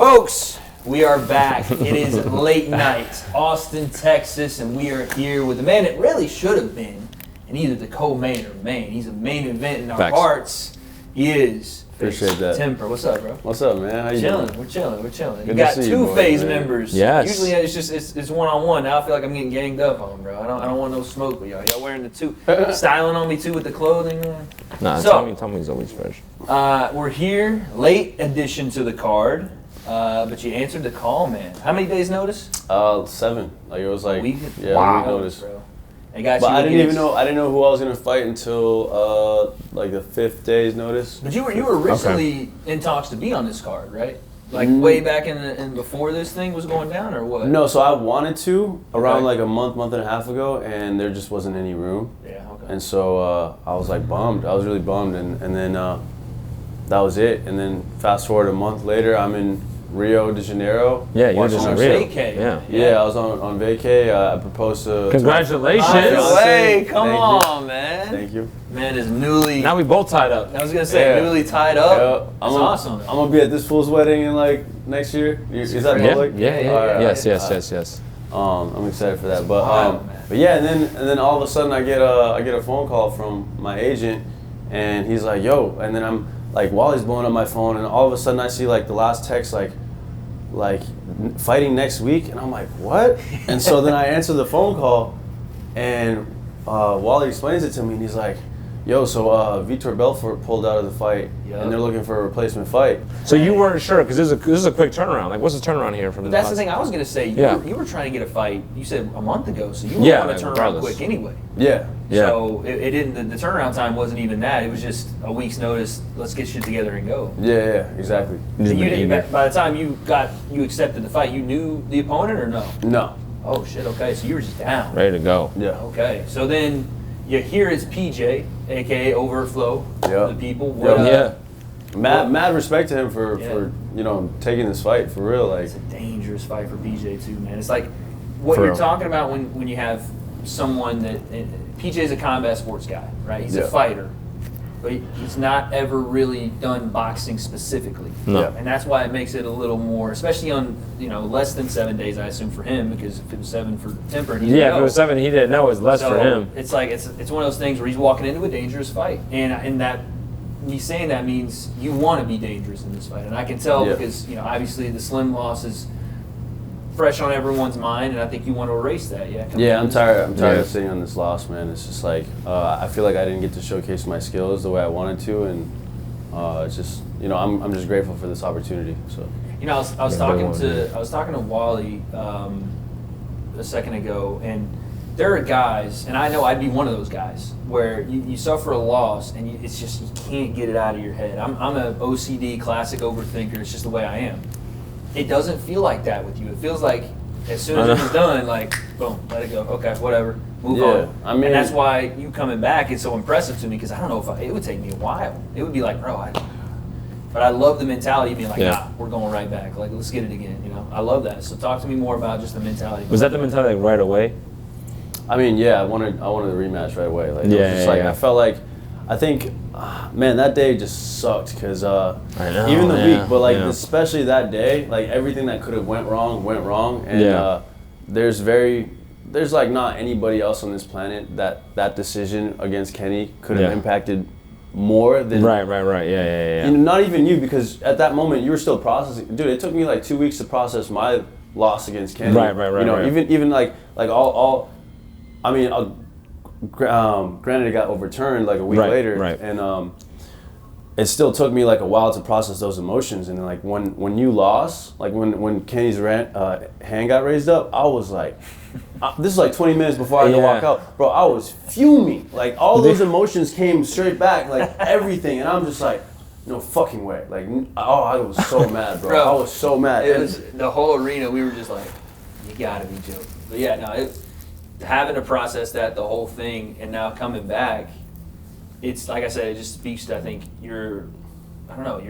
Folks, we are back. It is late night, Austin, Texas, and we are here with the man that really should have been in either the co-main or main. He's a main event in our hearts. He is. Appreciate that. Temperrr. What's up, bro? What's up, man? How you doing? We're chilling. Good You got to see two you, boys, Faze man. members. Yes. Usually it's one-on-one. Now I feel like I'm getting ganged up on, bro. I don't want no smoke with y'all. Y'all wearing the two, styling on me too with the clothing. Nah, So, Tommy's always fresh. we're here, late addition to the card, but you answered the call, man. How many days notice? 7. Like it was like A week? a week Wow. notice. Bro. I got But you I didn't against- even know. I didn't know who I was gonna fight until like the 5th day's notice. But you were originally in talks to be on this card, right? Like way back in before this thing was going down, or what? No, so I wanted to around Okay. like a month and a half ago, and there just wasn't any room. Yeah. Okay. And so I was like bummed. I was really bummed, and then that was it. And then fast forward a month later, I'm in Rio de Janeiro. Yeah, you were watching just our in Rio. state. Yeah. Yeah, I was on vacay. I proposed to. Congratulations. Hey, come Thank on, you. man. Thank you. Man is newly. Now we both tied up. I was gonna say Yeah. newly tied up. Yeah, That's awesome. I'm gonna be at this fool's wedding in like next year. Is that Yeah, public? yeah. All right. Yes. I'm excited for that. But wild, man. but yeah, and then all of a sudden I get a phone call from my agent, and he's like, "Yo," and then I'm like, Wally's blowing up my phone, and all of a sudden I see like the last text like fighting next week, and I'm like, what? And so then I answer the phone call, and Wally explains it to me, and he's like, yo, so Vitor Belfort pulled out of the fight, Yup. and they're looking for a replacement fight. So you weren't sure because this is a quick turnaround. Like, what's the turnaround here from But the that's the last- thing I was gonna say. You were trying to get a fight. You said a month ago, so you were Yeah, going to turn regardless. around quick anyway. Yeah. Yeah. So it didn't. The turnaround time wasn't even that. It was just a week's notice. Let's get shit together and go. Yeah, exactly. Just You been didn't, eager. by the time you accepted the fight, you knew the opponent or no? No. Oh shit. Okay, so you were just down. Ready to go. Yeah. Okay, so then you hear it's PJ, aka Overflow, Yeah. the people. Yeah. What, Yeah. Mad respect to him for Yeah. taking this fight for real. Like, It's a dangerous fight for PJ too, man. It's like what For you're real. talking about when you have someone that PJ's a combat sports guy, right? He's a Yeah. fighter, but he's not ever really done boxing specifically. No. Yeah. And that's why it makes it a little more, especially on less than 7 days, I assume for him, because if it was 7 for Temperrr, he Yeah, if it was 7, he didn't know. It was less so for him. It's like it's one of those things where he's walking into a dangerous fight, and that me saying that means you want to be dangerous in this fight, and I can tell Yeah. because obviously the slim loss is fresh on everyone's mind, and I think you want to erase that. Yeah. yeah, I'm tired. I'm tired Yeah. of sitting on this loss, man. It's just like I feel like I didn't get to showcase my skills the way I wanted to, and it's just I'm just grateful for this opportunity. So I was Yeah, talking good to Wally a second ago, and there are guys, and I know I'd be one of those guys where you suffer a loss, and it's just you can't get it out of your head. I'm an OCD classic overthinker. It's just the way I am. It doesn't feel like that with you. It feels like as soon as it's done, like boom, let it go. Okay, whatever, move on. I mean, and that's why you coming back is so impressive to me because I don't know if it would take me a while. It would be like, bro, but I love the mentality of being like, nah, we're going right back. Like, let's get it again. I love that. So talk to me more about just the mentality. Was that the mentality like, right away? I mean, yeah, I wanted a rematch right away. Like, it was Yeah, just yeah, like yeah. I felt like, I think, man, that day just sucked because I know, even the yeah, week, but like yeah. especially that day, like everything that could have went wrong, and Yeah. there's like not anybody else on this planet that decision against Kenny could have Yeah. impacted more than Right. Yeah. not even you, because at that moment you were still processing. Dude, it took me like 2 weeks to process my loss against Kenny. Right. Even like all. I mean, granted, it got overturned like a week later, right. and it still took me like a while to process those emotions. And like when you lost, like when Kenny's hand got raised up, I was like, this is like 20 minutes before I had to walk out, bro. I was fuming. Like all those emotions came straight back, like everything, and I'm just like, no fucking way. Like, I was so mad, bro. I was so mad. It was the whole arena. We were just like, you gotta be joking. But yeah, no, having to process that, the whole thing, and now coming back, it's like I said, it just speaks to, I think, your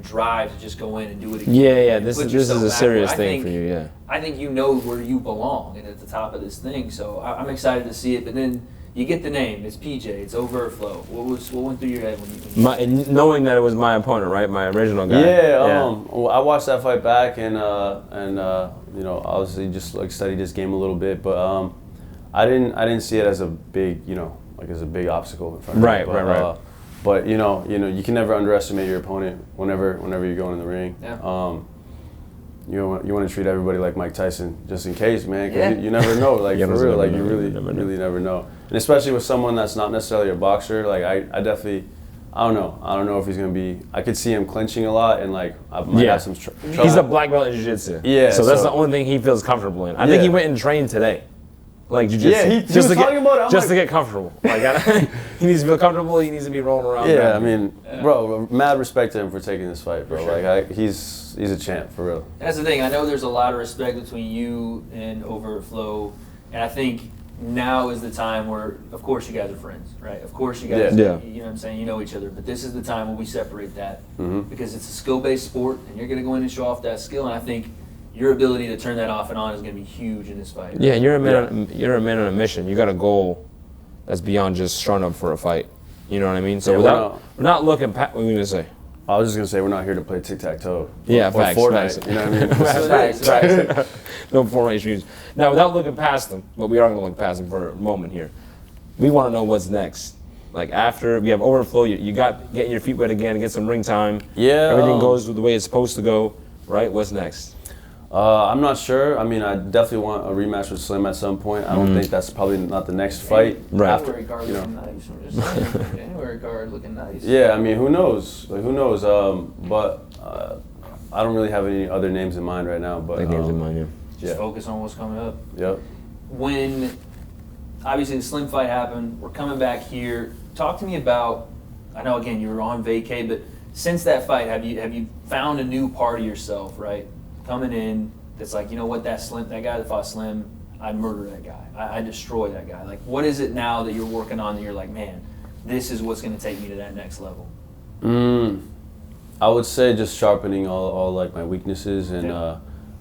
drive to just go in and do it again. Yeah. This Put is yourself a back serious where I thing think- for you. Yeah. I think you know where you belong and at the top of this thing. So I'm excited to see it. But then you get the name. It's PJ. It's Overflow. What went through your head when you And knowing that it was my opponent, right? My original guy. Well, I watched that fight back and you know, obviously just like studied this game a little bit, but I didn't see it as a big, you know, like as a big obstacle in front of me. Right. But you know, you can never underestimate your opponent whenever you're going in the ring. Yeah. You want to treat everybody like Mike Tyson, just in case, man, because you never know, like for real, like you really never know, and especially with someone that's not necessarily a boxer. Like I definitely, I don't know if he's gonna be. I could see him clinching a lot, and like I might have some trouble. He's a black belt in jiu-jitsu. Yeah, so that's the only thing he feels comfortable in. I think he went and trained today, like jiu-jitsu. Yeah, he was talking about it. Just to get comfortable. Like he needs to feel comfortable. He needs to be rolling around. Yeah, I mean, bro, mad respect to him for taking this fight, bro. Sure. Like he's a champ for real. That's the thing. I know there's a lot of respect between you and Overflow, and I think now is the time where, of course, you guys are friends, right? Of course, you guys, you know what I'm saying, you know each other. But this is the time when we separate that because it's a skill-based sport, and you're going to go in and show off that skill. And I think your ability to turn that off and on is going to be huge in this fight. Yeah, you're a man on a mission. You got a goal that's beyond just showing up for a fight. You know what I mean? So we're not looking past. What are you going to say? I was just gonna say we're not here to play tic-tac-toe. Yeah, or facts, Fortnite. facts. You know what I mean? Facts. No formation. Now, without looking past them, but we are gonna look past them for a moment here. We want to know what's next. Like after we have Overflow, you got getting your feet wet again, get some ring time. Yeah. Everything goes the way it's supposed to go, right? What's next? I'm not sure. I mean, I definitely want a rematch with Slim at some point. I don't think that's probably not the next fight. Right. January card looking nice. I'm just saying. January card looking nice. Yeah, I mean, who knows? Like, who knows? But I don't really have any other names in mind right now. But Names in mind, Just focus on what's coming up. Yep. When obviously the Slim fight happened, we're coming back here. Talk to me about. I know again you were on vacay, but since that fight, have you found a new part of yourself, right? Coming in, that's like, you know what, that guy that fought Slim, I murder that guy. I destroy that guy. Like, what is it now that you're working on that you're like, man, this is what's going to take me to that next level? I would say just sharpening all like my weaknesses and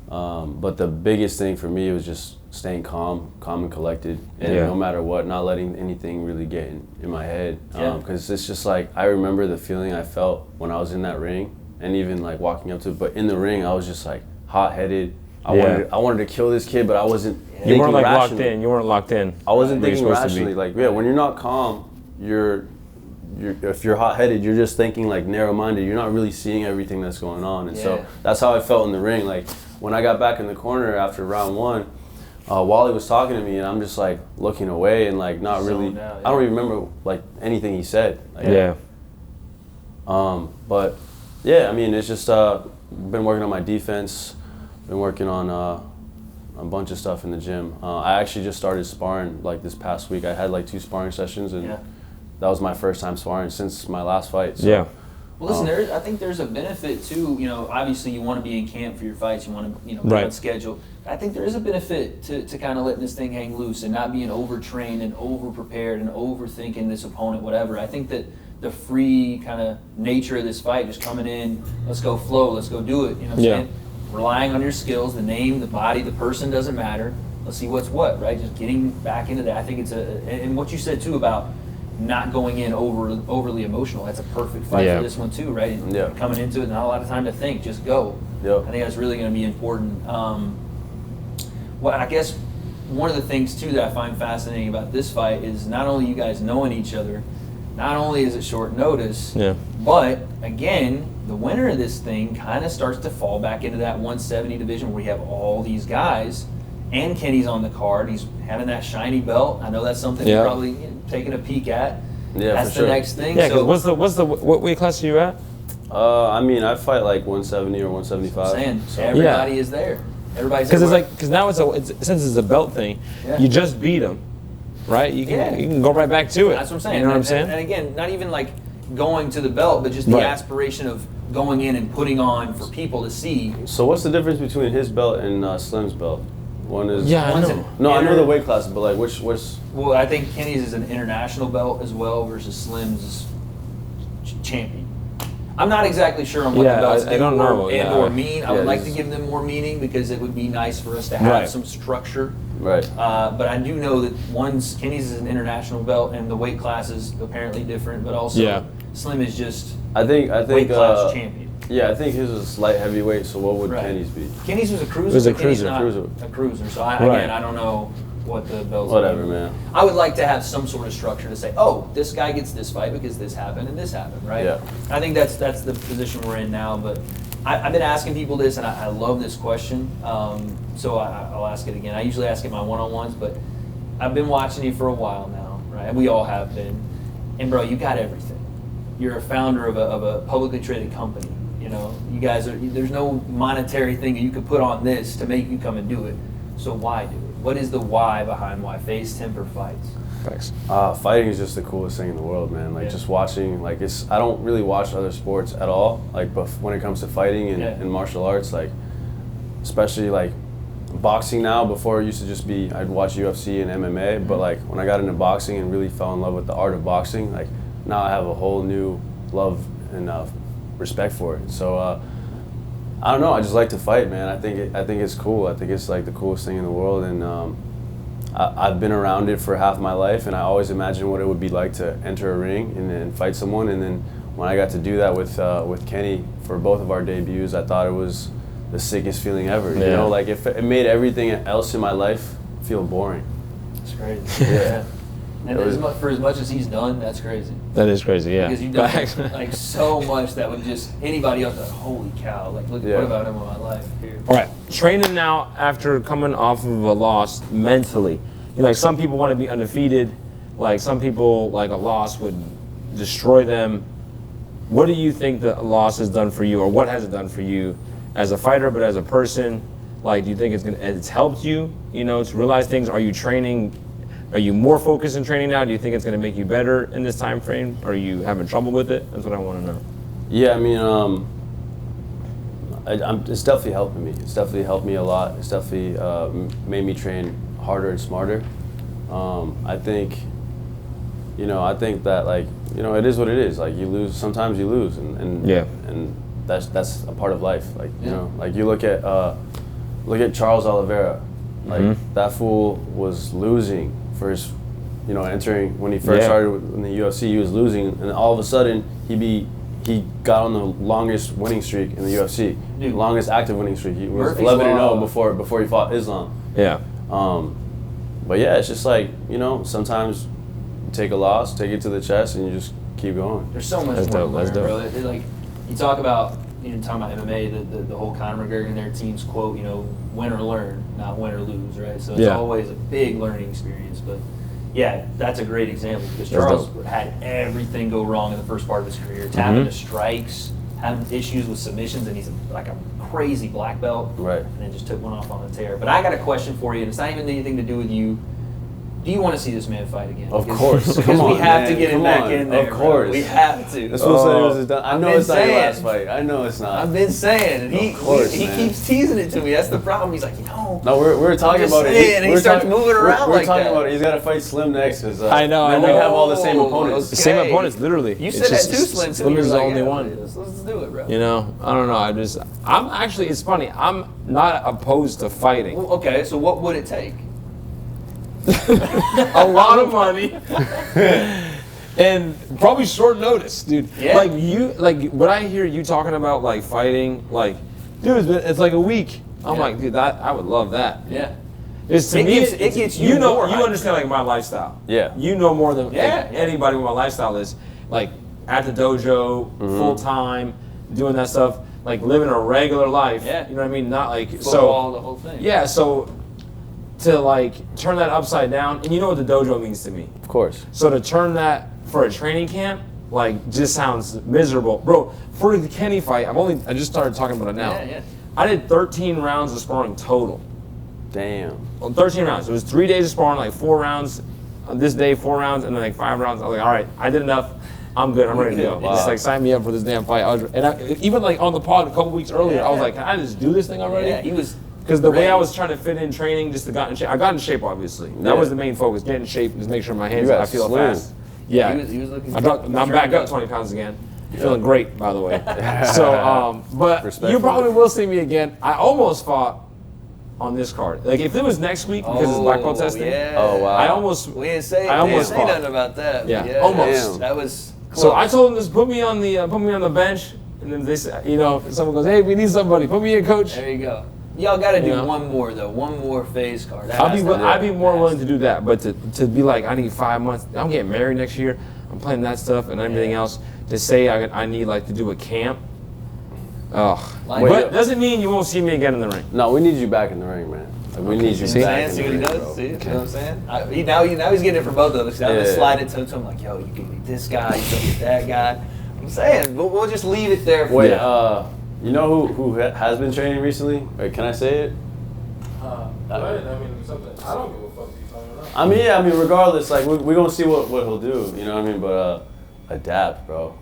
but the biggest thing for me was just staying calm and collected, and no matter what, not letting anything really get in my head. Because it's just like I remember the feeling I felt when I was in that ring, and even like walking up to it. But in the ring, I was just like hot-headed. I wanted to kill this kid, but I wasn't. You weren't like rationally. locked in. You weren't locked in. I wasn't thinking rationally. Like when you're not calm, if you're hot-headed, you're just thinking like narrow-minded. You're not really seeing everything that's going on, and so that's how I felt in the ring. Like when I got back in the corner after round one, Wally was talking to me, and I'm just like looking away and like not really. I don't even remember like anything he said. Like, but yeah, I mean, it's just been working on my defense. Been working on a bunch of stuff in the gym. I actually just started sparring like this past week. I had like 2 sparring sessions, and that was my first time sparring since my last fight. So, well, listen, I think there's a benefit too. You know, obviously you want to be in camp for your fights. You want to, be on schedule. I think there is a benefit to kind of letting this thing hang loose and not being overtrained and over-prepared and overthinking this opponent, whatever. I think that the free kind of nature of this fight, just coming in, let's go flow, let's go do it. You know what I'm saying? Relying on your skills, the name, the body, the person doesn't matter. Let's see what's what, right? Just getting back into that. I think it's and what you said too about not going in overly emotional. That's a perfect fight for this one too, right? Coming into it, not a lot of time to think, just go. I think that's really going to be important. Well, I guess one of the things too that I find fascinating about this fight is not only you guys knowing each other, not only is it short notice, but again, the winner of this thing kind of starts to fall back into that 170 division where we have all these guys, and Kenny's on the card. He's having that shiny belt. I know that's something you're probably taking a peek at. That's the next thing. Yeah, because what weight class are you at? I mean, I fight like 170 or 175. So everybody is there. Everybody's there. Because now since it's a belt thing, you just beat him, right? You can go right back to it. That's what I'm saying. You know what I'm saying? And again, not even like going to the belt, but just the aspiration of going in and putting on for people to see. So what's the difference between his belt and Slim's belt? One is I know. No, I know the weight class, but like which? Well, I think Kenny's is an international belt as well versus Slim's champion. I'm not exactly sure on what Yeah, the belts I do don't know, or, yeah. or mean. I would Yeah, like to just- give them more meaning because it would be nice for us to have Right. some structure. Right. But I do know that Kenny's is an international belt, and the weight class is apparently different. But also, Yeah. Slim is just I think weight class champion. Yeah, I think his was light heavyweight. So what would Right. Kenny's be? Kenny's was a cruiser. It was a but Kenny's cruiser. not Cruiser. a cruiser. So Right. again, I don't know what the belts. Whatever, are. man. I would like to have some sort of structure to say, oh, this guy gets this fight because this happened and this happened, right? Yeah. I think that's the position we're in now. But I've been asking people this, and I love this question. So I'll ask it again. I usually ask it my one-on-ones, but I've been watching you for a while now, right? We all have been. And bro, you got everything. You're a founder of a publicly traded company. You know, you guys are. There's no monetary thing that you could put on this to make you come and do it. So why do it? What is the why behind why Faze Temperrr fights? Thanks. Fighting is just the coolest thing in the world, man. Like Yeah. just watching, like I don't really watch other sports at all. Like, but when it comes to fighting and, Yeah. and martial arts, like especially like boxing now. Before it used to just be I'd watch UFC and MMA, but like when I got into boxing and really fell in love with the art of boxing, like now I have a whole new love and respect for it. So I don't know. I just like to fight, man. I think it's cool. I think it's like the coolest thing in the world, and I've been around it for half my life, and I always imagined what it would be like to enter a ring and fight someone. And then when I got to do that with Kenny for both of our debuts, I thought it was the sickest feeling ever. You Yeah. know, like it made everything else in my life feel boring. It's crazy. Yeah. And for as much as he's done, that's crazy. That is crazy, yeah. Because you've done like so much that would just anybody else like, holy cow! Like, look, Yeah. what about him in my life here? All right, training now after coming off of a loss mentally. You know, like some people want to be undefeated. Like some people, like a loss would destroy them. What do you think the loss has done for you, or what has it done for you as a fighter, but as a person? Like, do you think it's helped you, you know, to realize things? Are you training? Are you more focused in training now? Do you think it's going to make you better in this time frame? Or are you having trouble with it? That's what I want to know. Yeah, I mean, it's definitely helping me. It's definitely helped me a lot. It's definitely made me train harder and smarter. I think that like, you know, it is what it is. Like you lose, sometimes you lose, and Yeah. and that's a part of life. Like you Yeah. know, like you look at Charles Oliveira, like that fool was losing for his, you know, entering when he first started in the UFC, he was losing, and all of a sudden he got on the longest winning streak in the UFC, Dude. longest active winning streak. He was Murphy's 11-0 Law. before he fought Islam. Yeah. But yeah, it's just like, you know, sometimes you take a loss, take it to the chest, and you just keep going. There's so much That's more dope, to that's learn, dope. bro. Like you talk about, you know, talking about MMA, the whole Conor McGregor and their team's quote, you know, win or learn, not win or lose, right? So it's Yeah. always a big learning experience. But yeah, that's a great example because That's Charles dope. had everything go wrong in the first part of his career, tapping to strikes, having issues with submissions, and he's like a crazy black belt. Right. And then just took one off on a tear. But I got a question for you, and it's not even anything to do with you. Do you want to see this man fight again? Of course. Because Come we on, have to man. get him Come back on. in there. Of bro. course. We have to. This fool said it was his done. I I've know been it's not your saying. last fight. I know it's not. I've been saying, and Of course, he man. keeps teasing it to me. That's the problem. He's like, you know. No, we're talking just about it. saying, he starts moving around We're like talking that. about it. He's got to fight Slim next. Cause, I know. We have all the same Oh, opponents. okay. Same opponents, literally. You It's said that just- too, Slim. Slim is the only one. Let's do it, bro. You know, I don't know. I'm actually, it's funny. I'm not opposed to fighting. Well, okay, so what would it take? A lot of money. And probably short notice, dude. Yeah. Like what I hear you talking about, like fighting, like, dude, it's like a week. I'm Yeah. like, dude, I would love that. Yeah. It's to It me, gets- it gets you know, more you hyped. understand like my lifestyle. Yeah. You know more than Yeah, yeah. anybody what my lifestyle is. Like at the dojo, full time, doing that stuff, like living a regular life. Yeah. You know what I mean? Not like Football, the whole thing. Yeah, so to like turn that upside down, and you know what the dojo means to me. Of course. So to turn that for a training camp, like, just sounds miserable, bro. For the Kenny fight, I just started talking about it now. Yeah, yeah. I did 13 rounds of sparring total. Damn. Well, 13 rounds. It was 3 days of sparring, like 4 rounds on this day, 4 rounds, and then like 5 rounds. I was like, all right, I did enough. I'm good. I'm ready to go. Wow. Just like sign me up for this damn fight. Even like on the pod a couple weeks earlier, Yeah, I was yeah. like, can I just do this thing already? Yeah, he was. Because the way I ready. was trying to fit in training, just to get in shape. I got in shape, obviously. That Yeah. was the main focus. Get in shape, just make sure my hands, You got I feel slim. fast. Yeah. He was looking. I'm back up 20 pounds again. Feeling great, by the way. So, but you Respectfully. probably will see me again. I almost fought on this card. Like if it was next week because it's black belt testing. Yeah. Oh, wow. I almost. We didn't say, I almost fought. nothing about that. Yeah, but almost. Damn. That was close. So I told them to put me on the bench, and then they said, you know, if someone goes, hey, we need somebody, put me in, coach. There you go. Y'all got to do Yeah. one more though. One more phase card. That I'd has be to- more willing to do that, but to be like, I need 5 months. I'm getting married next year. I'm planning that stuff and everything else. To say I need like to do a camp. Ugh. Like- But doesn't mean you won't see me again in the ring. No, we need you back in the ring, man. Like, we need you See, back in see the what he ring, does? bro. See, you know what I'm saying? Now he's getting it for both of us. I'm gonna Yeah. slide it to him like, yo, you can be this guy, you can be that guy. I'm saying, but we'll just leave it there for Wait, you. you know who has been training recently? Wait, can I say it? I mean, something. I don't give a fuck what you're talking about. I mean, yeah, I mean, regardless, like, we're gonna see what he'll do, you know what I mean? But, adapt, bro.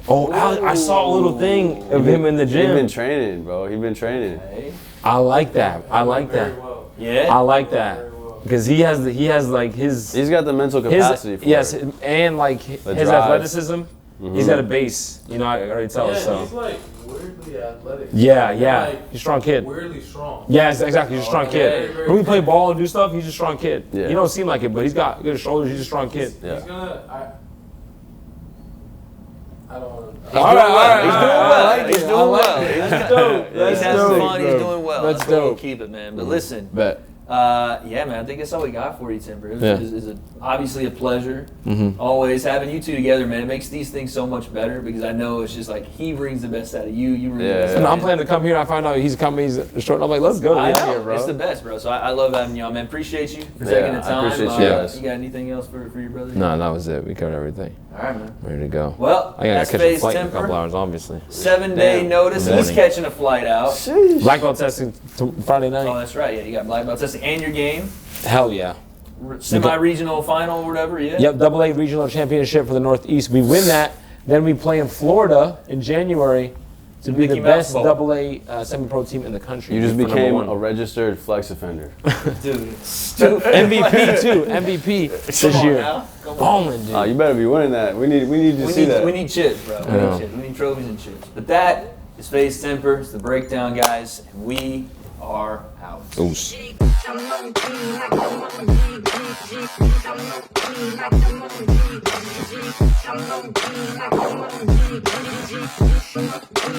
Oh, I saw a little thing of him in the He's been gym. training, bro. He's been training. Hey. I like that. I like that. Yeah. I like that because he has like his He's got the mental capacity for yes, it. and like his drive. athleticism. He's got a base. You know, I already tell us so. He's like weirdly athletic. Yeah. Like, He's a strong kid. weirdly strong. Yes, exactly. He's a strong kid. very When we play ball and do stuff, he's a strong kid. Yeah. He don't seem like it, but he's got good shoulders. He's a strong kid. Yeah. He's gonna. I don't want to. All right, He's doing well. He's doing well. That's dope. He's That's having dope. fun. He's doing well. That's That's where we'll dope. keep it, man. But listen, Bet. yeah, man, I think that's all we got for you, Temperrr. Yeah. It's obviously a pleasure always having you two together, man. It makes these things so much better because I know it's just like he brings the best out of you. You bring the best And out I'm of him. planning to come here. I find out he's coming. He's short. I'm like, let's go to I the know. here, bro. It's the best, bro. So I love having y'all, man. Appreciate you for Yeah, taking the I time. appreciate you guys. You got anything else for your brother? No, that was it. We covered everything. All right, man. Ready to go. Well, I gotta that's catch a Faze flight in a Temperrr. couple hours, obviously. 7-day Damn. notice. Good He's morning. catching a flight out. Black belt testing Friday Oh, night. that's right. Yeah, you got black belt testing and your game. Hell yeah. Semi-regional final or whatever, yeah? Yep, AA regional championship for the Northeast. We win that, then we play in Florida in January to be Mickey the Mouse best Bowl. AA semi-pro team in the country. You just for number became one. a registered flex offender. Dude, stupid. MVP too. MVP this Come on year. now. Come on. Balling, dude. You better be winning that. We need to see that. We need chips, bro. We know. need chips. We need trophies and chips. But that is Faze Temperrr. It's the breakdown, guys. And we are out. Oops.